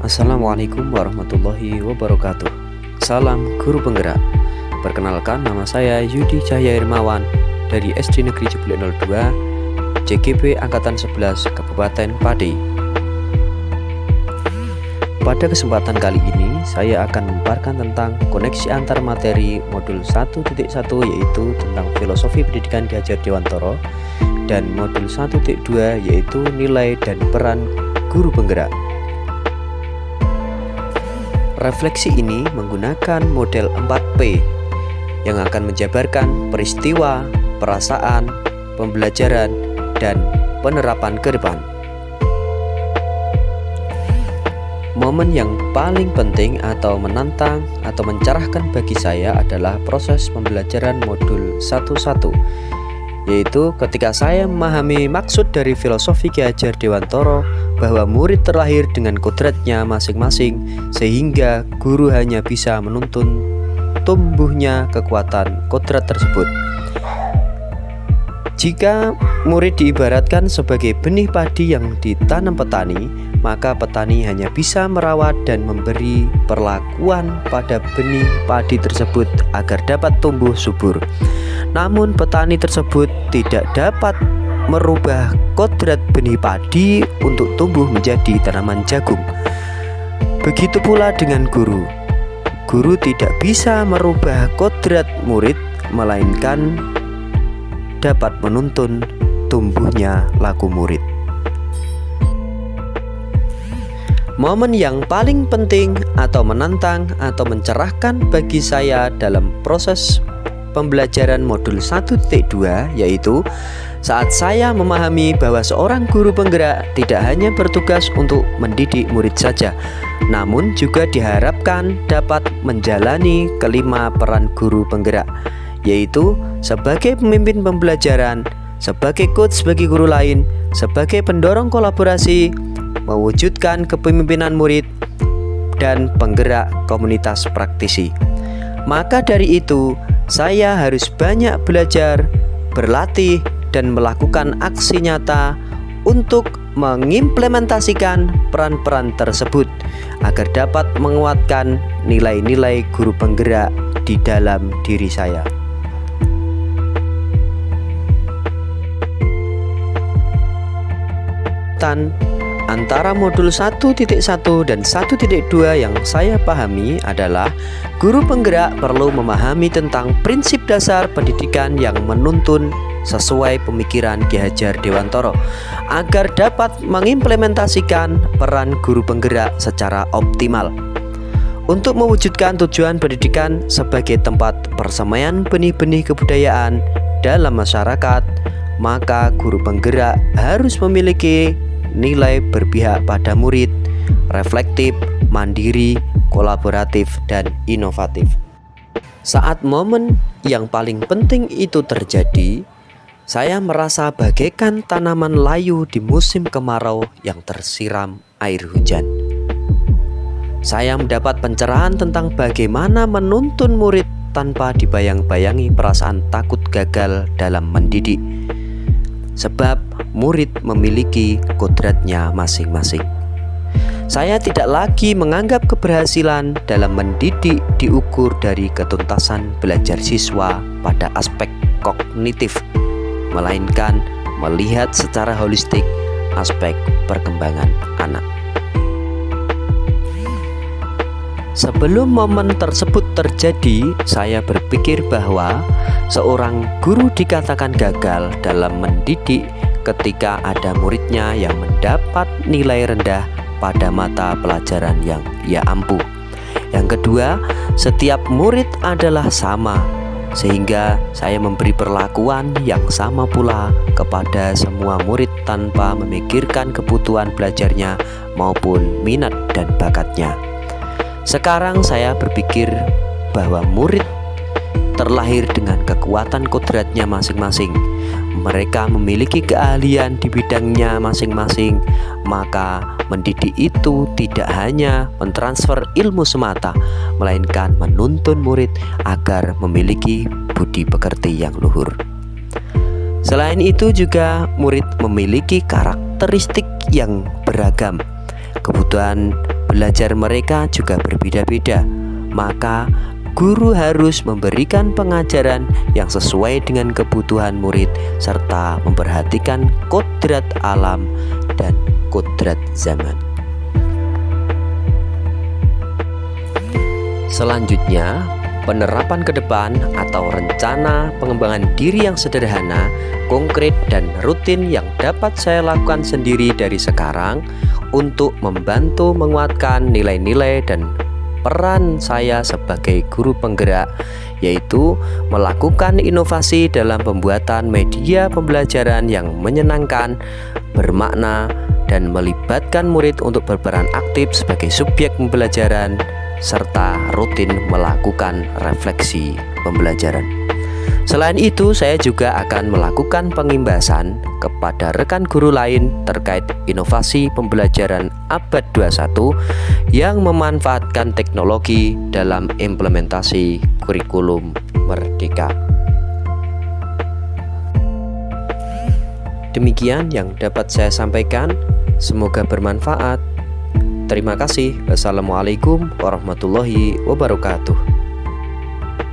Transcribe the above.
Assalamualaikum warahmatullahi wabarakatuh. Salam guru penggerak. Perkenalkan, nama saya Yudi Cahya Irmawan dari SD Negeri Jebulek 02 JGB Angkatan 11 Kabupaten Pati. Pada kesempatan kali ini saya akan memaparkan tentang koneksi antar materi modul 1.1, yaitu tentang filosofi pendidikan Ki Hajar Dewantoro, dan modul 1.2 yaitu nilai dan peran guru penggerak. Refleksi ini menggunakan model 4P yang akan menjabarkan peristiwa, perasaan, pembelajaran, dan penerapan ke depan. Momen yang paling penting atau menantang atau mencerahkan bagi saya adalah proses pembelajaran modul 1.1, yaitu ketika saya memahami maksud dari filosofi Ki Hajar Dewantoro bahwa murid terlahir dengan kodratnya masing-masing, sehingga guru hanya bisa menuntun tumbuhnya kekuatan kodrat tersebut. Jika murid diibaratkan sebagai benih padi yang ditanam petani, maka petani hanya bisa merawat dan memberi perlakuan pada benih padi tersebut agar dapat tumbuh subur. Namun petani tersebut tidak dapat merubah kodrat benih padi untuk tumbuh menjadi tanaman jagung. Begitu pula dengan guru. Guru tidak bisa merubah kodrat murid, melainkan dapat menuntun tumbuhnya laku murid. Momen yang paling penting atau menantang atau mencerahkan bagi saya dalam proses pembelajaran modul 1.2 yaitu saat saya memahami bahwa seorang guru penggerak tidak hanya bertugas untuk mendidik murid saja, namun juga diharapkan dapat menjalani kelima peran guru penggerak, yaitu sebagai pemimpin pembelajaran, sebagai coach bagi guru lain, sebagai pendorong kolaborasi, mewujudkan kepemimpinan murid, dan penggerak komunitas praktisi. Maka dari itu, saya harus banyak belajar, berlatih, dan melakukan aksi nyata untuk mengimplementasikan peran-peran tersebut agar dapat menguatkan nilai-nilai guru penggerak di dalam diri saya. Antara modul 1.1 dan 1.2 yang saya pahami adalah guru penggerak perlu memahami tentang prinsip dasar pendidikan yang menuntun sesuai pemikiran Ki Hajar Dewantoro agar dapat mengimplementasikan peran guru penggerak secara optimal. Untuk mewujudkan tujuan pendidikan sebagai tempat persemaian benih-benih kebudayaan dalam masyarakat, maka guru penggerak harus memiliki nilai berpihak pada murid, reflektif, mandiri, kolaboratif, dan inovatif. Saat momen yang paling penting itu terjadi, saya merasa bagaikan tanaman layu di musim kemarau yang tersiram air hujan. Saya mendapat pencerahan tentang bagaimana menuntun murid tanpa dibayang-bayangi perasaan takut gagal dalam mendidik. Sebab murid memiliki kodratnya masing-masing. Saya tidak lagi menganggap keberhasilan dalam mendidik diukur dari ketuntasan belajar siswa pada aspek kognitif, melainkan melihat secara holistik aspek perkembangan anak. Sebelum momen tersebut terjadi, saya berpikir bahwa seorang guru dikatakan gagal dalam mendidik ketika ada muridnya yang mendapat nilai rendah pada mata pelajaran yang ia ampu. Yang kedua, setiap murid adalah sama, sehingga saya memberi perlakuan yang sama pula kepada semua murid tanpa memikirkan kebutuhan belajarnya maupun minat dan bakatnya. Sekarang saya berpikir bahwa murid terlahir dengan kekuatan kodratnya masing-masing. Mereka memiliki keahlian di bidangnya masing-masing, maka mendidik itu tidak hanya mentransfer ilmu semata, melainkan menuntun murid agar memiliki budi pekerti yang luhur. Selain itu juga murid memiliki karakteristik yang beragam. Kebutuhan belajar mereka juga berbeda-beda. Maka guru harus memberikan pengajaran yang sesuai dengan kebutuhan murid serta memperhatikan kodrat alam dan kodrat zaman. Selanjutnya, penerapan ke depan atau rencana pengembangan diri yang sederhana, konkret, dan rutin yang dapat saya lakukan sendiri dari sekarang untuk membantu menguatkan nilai-nilai dan peran saya sebagai guru penggerak, yaitu melakukan inovasi dalam pembuatan media pembelajaran yang menyenangkan, bermakna, dan melibatkan murid untuk berperan aktif sebagai subjek pembelajaran, serta rutin melakukan refleksi pembelajaran. Selain itu, saya juga akan melakukan pengimbasan kepada rekan guru lain terkait inovasi pembelajaran abad 21 yang memanfaatkan teknologi dalam implementasi kurikulum merdeka. Demikian yang dapat saya sampaikan, semoga bermanfaat. Terima kasih. Wassalamualaikum warahmatullahi wabarakatuh.